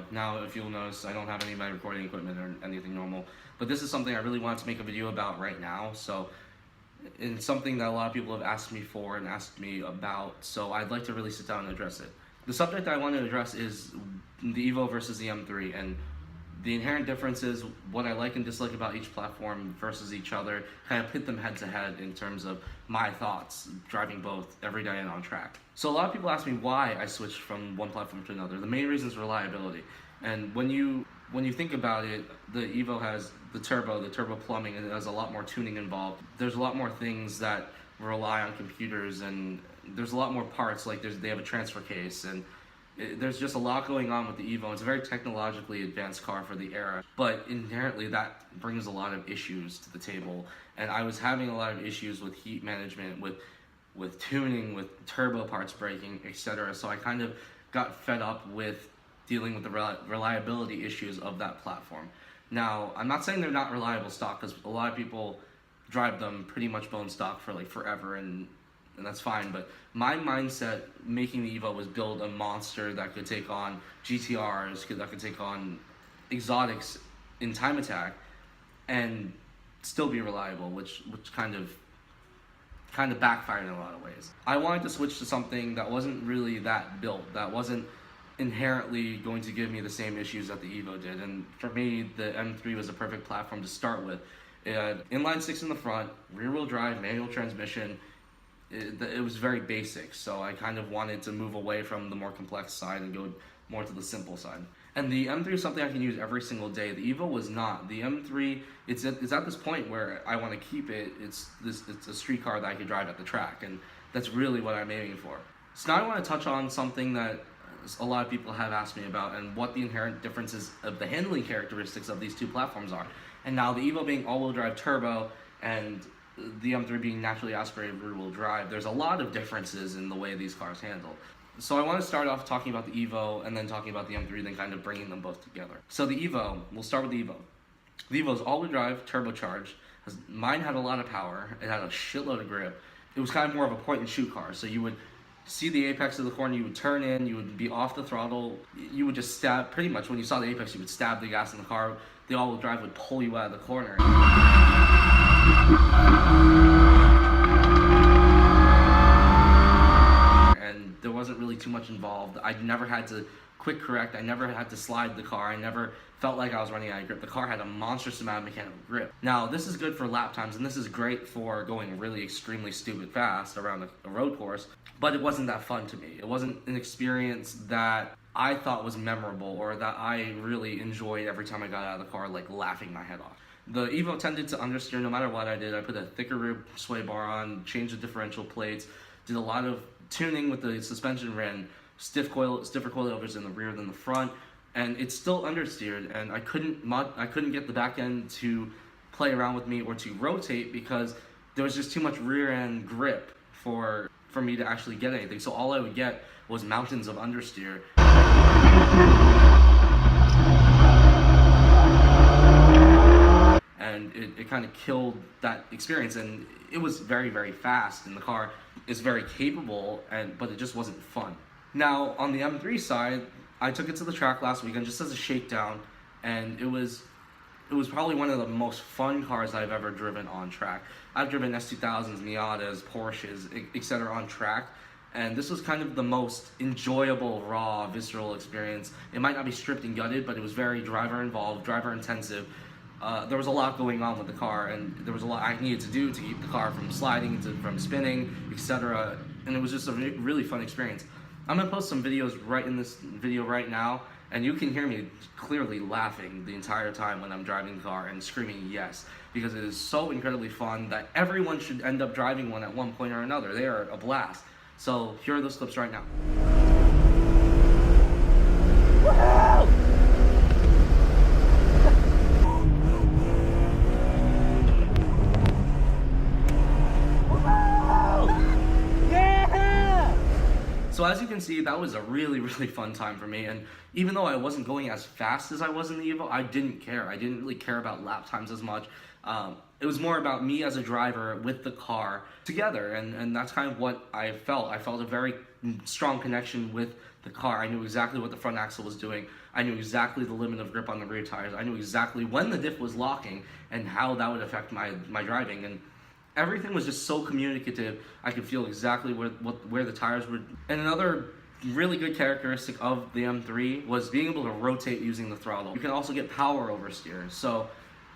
video. Now, if you'll notice, I don't have any of my recording equipment or anything normal, but this is something I really wanted to make a video about right now. So it's something that a lot of people have asked me for and asked me about, so I'd like to really sit down and address it. The subject I want to address is the Evo versus the M3 and the inherent differences, what I like and dislike about each platform versus each other, kind of pit them head to head in terms of my thoughts driving both every day and on track. So a lot of people ask me why I switched from one platform to another. The main reason is reliability. And when you think about it, the Evo has the turbo plumbing, and it has a lot more tuning involved. There's a lot more things that rely on computers, and there's a lot more parts, like they have a transfer case, and there's just a lot going on with the Evo. It's a very technologically advanced car for the era, but inherently that brings a lot of issues to the table. And I was having a lot of issues with heat management, with tuning, with turbo parts breaking, etc. So I kind of got fed up with dealing with the reliability issues of that platform. Now, I'm not saying they're not reliable stock, because a lot of people drive them pretty much bone stock for like forever, and that's fine, but my mindset making the Evo was build a monster that could take on GTRs, that could take on exotics in time attack, and still be reliable, which kind of backfired in a lot of ways. I wanted to switch to something that wasn't really that built, that wasn't inherently going to give me the same issues that the Evo did, and for me, the M3 was a perfect platform to start with. It had inline six in the front, rear-wheel drive, manual transmission. It was very basic, so I kind of wanted to move away from the more complex side and go more to the simple side. And the M3 is something I can use every single day. The Evo was not. The M3, it's at this point where I want to keep it. It's a street car that I can drive at the track, and that's really what I'm aiming for. So now I want to touch on something that a lot of people have asked me about, and what the inherent differences of the handling characteristics of these two platforms are. And now the Evo being all-wheel drive turbo, and the M3 being naturally aspirated rear-wheel drive, there's a lot of differences in the way these cars handle. So I want to start off talking about the Evo, and then talking about the M3, then kind of bringing them both together. So the Evo, we'll start with the Evo. The Evo is all-wheel drive, turbocharged. Mine had a lot of power. It had a shitload of grip. It was kind of more of a point-and-shoot car, so you would see the apex of the corner, you would turn in, you would be off the throttle, you would just stab, pretty much when you saw the apex, you would stab the gas in the car, the all-wheel drive would pull you out of the corner. And there wasn't really too much involved. I never had to quick correct, I never had to slide the car, I never felt like I was running out of grip. The car had a monstrous amount of mechanical grip. Now, this is good for lap times, and this is great for going really extremely stupid fast around a road course, but it wasn't that fun to me. It wasn't an experience that I thought was memorable, or that I really enjoyed every time I got out of the car, like laughing my head off. The Evo tended to understeer no matter what I did. I put a thicker rear sway bar on, changed the differential plates, did a lot of tuning with the suspension, ran stiffer coilovers in the rear than the front, and it still understeered, and I couldn't get the back end to play around with me or to rotate, because there was just too much rear end grip for me to actually get anything. So all I would get was mountains of understeer. And it kind of killed that experience, and it was very, very fast, and the car is very capable, but it just wasn't fun. Now, on the M3 side, I took it to the track last weekend just as a shakedown, and it was probably one of the most fun cars I've ever driven on track. I've driven S2000s, Miatas, Porsches, etc. on track, and this was kind of the most enjoyable, raw, visceral experience. It might not be stripped and gutted, but it was very driver involved, driver intensive. There was a lot going on with the car, and there was a lot I needed to do to keep the car from sliding, from spinning, etc. And it was just a really fun experience. I'm going to post some videos right in this video right now, and you can hear me clearly laughing the entire time when I'm driving the car and screaming yes, because it is so incredibly fun that everyone should end up driving one at one point or another. They are a blast. So here are those clips right now. Woohoo! So as you can see, that was a really, really fun time for me, and even though I wasn't going as fast as I was in the Evo, I didn't care. I didn't really care about lap times as much. It was more about me as a driver with the car together, and that's kind of what I felt. I felt a very strong connection with the car. I knew exactly what the front axle was doing, I knew exactly the limit of grip on the rear tires. I knew exactly when the diff was locking and how that would affect my driving. And everything was just so communicative. I could feel exactly where the tires were. And another really good characteristic of the M3 was being able to rotate using the throttle. You can also get power oversteer. So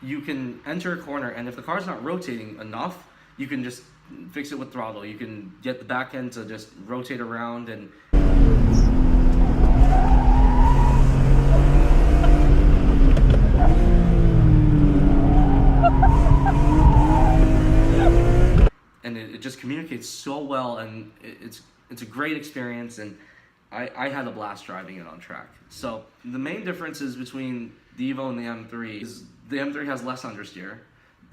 you can enter a corner, and if the car's not rotating enough, you can just fix it with throttle. You can get the back end to just rotate around and it just communicates so well, and it's a great experience, and I had a blast driving it on track. So the main differences between the Evo and the M3 is the M3 has less understeer.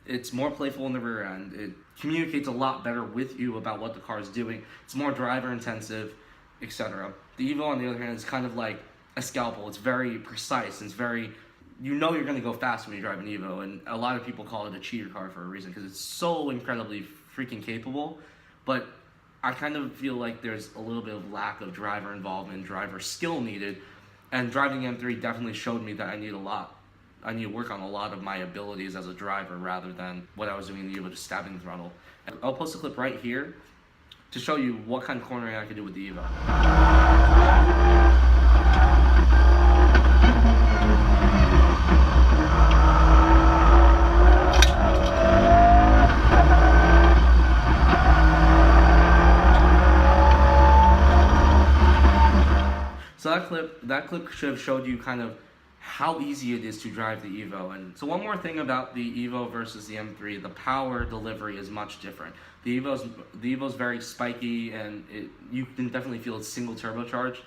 It's more playful in the rear end. It communicates a lot better with you about what the car is doing. It's more driver intensive, etc. The Evo, on the other hand, is kind of like a scalpel. It's very precise. It's very, you know you're going to go fast when you drive an Evo, and a lot of people call it a cheater car for a reason because it's so incredibly freaking capable. But I kind of feel like there's a little bit of lack of driver involvement, driver skill needed, and driving the M3 definitely showed me that I need to work on a lot of my abilities as a driver rather than what I was doing in the Evo, just stabbing the throttle. I'll post a clip right here to show you what kind of cornering I could do with the Evo. So that clip should have showed you kind of how easy it is to drive the Evo. And so one more thing about the Evo versus the M3, the power delivery is much different. The Evo's very spiky, and you can definitely feel it's single turbocharged,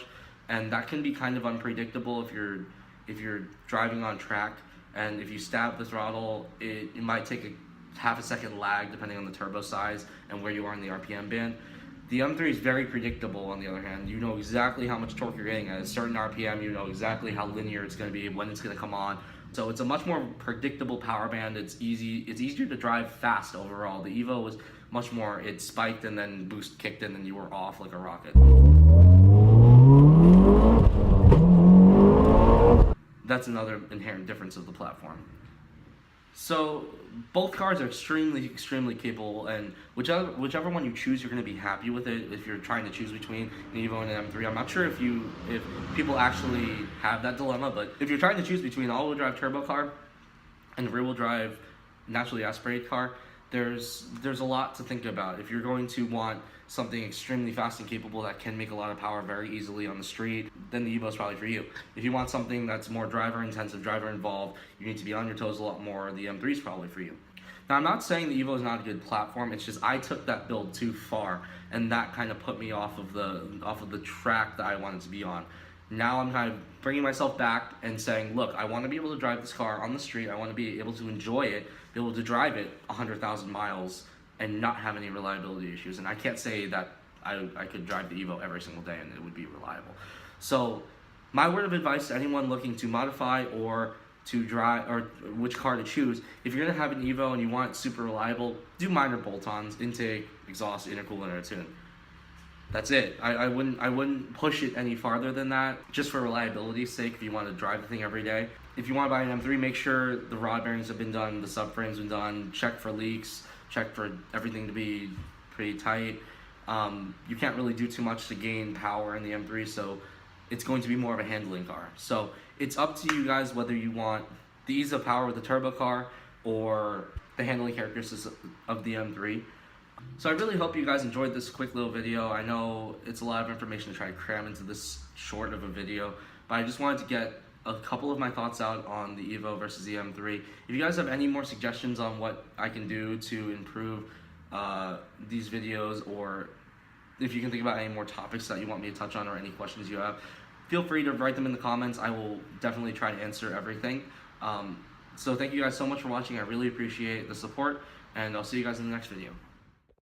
and that can be kind of unpredictable if you're driving on track, and if you stab the throttle, it might take a half a second lag depending on the turbo size and where you are in the RPM band. The M3 is very predictable, on the other hand. You know exactly how much torque you're getting at a certain RPM. You know exactly how linear it's going to be, when it's going to come on. So it's a much more predictable power band. It's easier to drive fast overall. The Evo was much more, it spiked and then boost kicked in and you were off like a rocket. That's another inherent difference of the platform. So both cars are extremely capable, and whichever one you choose, you're going to be happy with it. If you're trying to choose between an Evo and an M3, I'm not sure if people actually have that dilemma, but if you're trying to choose between an all-wheel drive turbo car and a rear-wheel drive naturally aspirated car, there's a lot to think about. If you're going to want something extremely fast and capable that can make a lot of power very easily on the street, then the Evo is probably for you. If you want something that's more driver intensive, driver involved, you need to be on your toes a lot more, the M3 is probably for you. Now, I'm not saying the Evo is not a good platform. It's just I took that build too far, and that kind of put me off of the track that I wanted to be on. Now I'm kind of bringing myself back and saying, look, I want to be able to drive this car on the street. I want to be able to enjoy it, be able to drive it 100,000 miles and not have any reliability issues. And I can't say that I could drive the Evo every single day and it would be reliable. So my word of advice to anyone looking to modify or to drive, or which car to choose, if you're going to have an Evo and you want it super reliable, do minor bolt-ons: intake, exhaust, intercooler, and a tune. That's it. I wouldn't push it any farther than that, just for reliability's sake if you want to drive the thing every day. If you want to buy an M3, make sure the rod bearings have been done, the subframe's been done, check for leaks, check for everything to be pretty tight. You can't really do too much to gain power in the M3, so it's going to be more of a handling car. So it's up to you guys whether you want the ease of power with the turbo car or the handling characteristics of the M3. So I really hope you guys enjoyed this quick little video. I know it's a lot of information to try to cram into this short of a video, but I just wanted to get a couple of my thoughts out on the Evo versus the M3. If you guys have any more suggestions on what I can do to improve these videos, or if you can think about any more topics that you want me to touch on or any questions you have, feel free to write them in the comments. I will definitely try to answer everything. So thank you guys so much for watching. I really appreciate the support, and I'll see you guys in the next video.